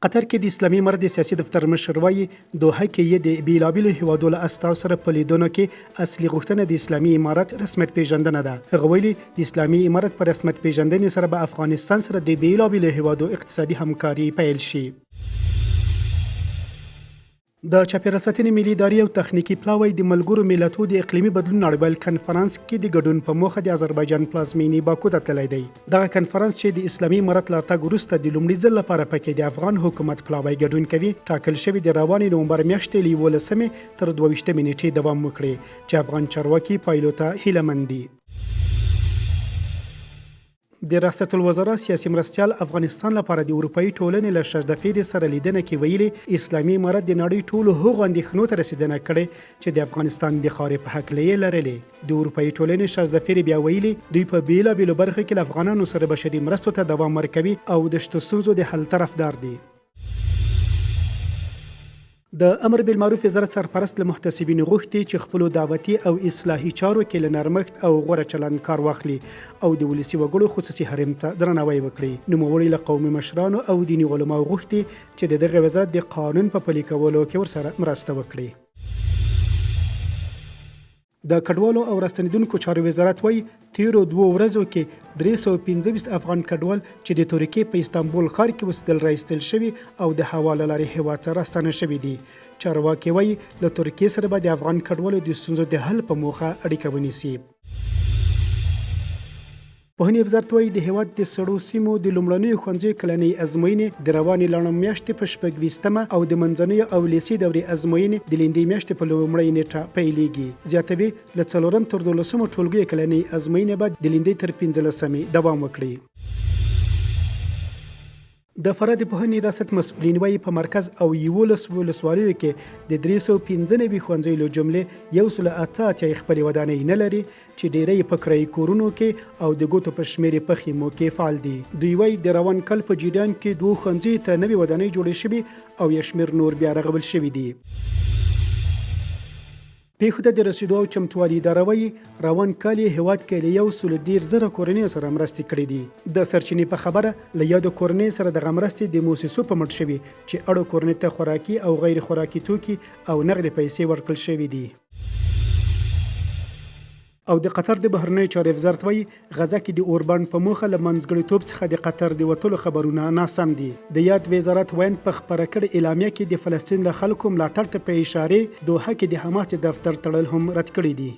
قطر کې د اسلامي امارت د سیاسي دفتر مشر وایي دوحه کې یې د بیلابیلو هیوادو له استازو سره په لیدنو کې اصلي غوښتنه د اسلامي امارت رسمیت پیژندنه ده. هغه ویلي د اسلامي امارت په رسمیت پیژندنې سره به افغانستان سره د بیلابیلو هیوادو اقتصادي همکاري پیل شي. د چاپیریال ساتنې ملي ادارې او تخنیکي پلاوی د ملګرو ملتونو د اقلیمي بدلون نړیوال کنفرانس کې د ګډون په موخه د آذربایجان پلازمینې باکو ته تللی دی. دغه کنفرانس چې د اسلامي امارت له راتګ وروسته د لومړي ځل لپاره پکې د افغان حکومت پلاوی ګډون کوي، ټاکل شوی د روانې نومبر میاشتې له 11 تر 22 نیټې دوام وکړي چې افغان چارواکي پایلو ته هیله مند دي. د ریاست الوزرا سیاسي مرستیال افغانستان لپاره د اروپایي ټولنې له شجدفیر سره لیدنه کې ویلي اسلامي امارت د نړۍ ټولو هغو اندېښنو ته رسیدنه کړې چې د افغانستان د خارې په هکله یې لرلې. د اروپایي ټولنې شجدفیر بیا ویلي دوی په بیلابیلو برخو کې له افغانانو سره بشري مرستو ته دوام ورکوي او د شته ستونزو د حل طرفدار دي. د امر بالمعروف وزارت سرپرست له محتسبینو غوښتي چې خپلو دعوتي او اصلاحي چارو کې له نرمښت او غوره چلند کار واخلي او د ولسي وګړو خصوصي حریم ته درناوی وکړي. نوموړي له قومي مشرانو او دیني علماو غوښتي چې د دغه وزارت د قانون په پلي کولو کې ورسره مرسته وکړي. د کډوالو او راستنیدونکو چارو وزارت وایي تیرو 2 ورځو کې 315 افغان کډوال چې د ترکیې په استانبول ښار کې اوسېدل راایستل شوي او د هوا له لارې هیواد ته راستانه شوي دي. چارواکي وایي له ترکیې سره به د افغان کډوالو د ستونزو د حل په موخه اړیکه ونیسي. پوهنې وزارت وایي د هیواد د سړو سیمو د لومړنیو ښوونځیو کلنۍ ازموینې د روانې لاړم میاشتې په 26 او د منځنیو او لیسې دورې ازموینې د لیندۍ میاشتې په لومړۍ نیټه پیلیږي. زیاتوي له 4 تر 12 ټولګیو کلنۍ ازموینې به د لیندۍ تر 15 دوام وکړي. د فراه د پوهنې ریاست مسؤلین وایي په مرکز او 11 ولسوالیو کې د 395 ښوونځیو له جملې 188 خپلې ودانۍ نه لري چې ډیری په کرایي کورونو کې او د ګوتو په شمېر په خیمو کې فعال دي. دوی وایي د روان کال په جریان کې 2 ښوونځیو ته نوې ودانۍ جوړې شوي او یو شمېر نور بیا رغول شوي دي. پیښو ته د رسیدو او چمتووالي اداره وایي روان کال یې هیواد کې له 110,000 کورنۍ سره مرستې کړې دي. د سرچینې په خبره له یادو کورنۍ سره دغه مرستې د موسسو په مټ شوي چې اړو کورنۍ ته خوراکي او غیر خوراکي توکي او نغدې پیسې ورکړل شوي دي. او د قطر د بهرنیو چارو وزارت وایي غزه کې د اوربند په موخه له منځګړیتوب څخه د قطر د وتلو خبرونه ناسم دي. د یاد وزارت ویاند په خپره کړې اعلامیه کې د فلسطین له خلکو ملاتړ ته په اشاره دوحه کې د حماس د دفتر تړل هم رد کړی دي.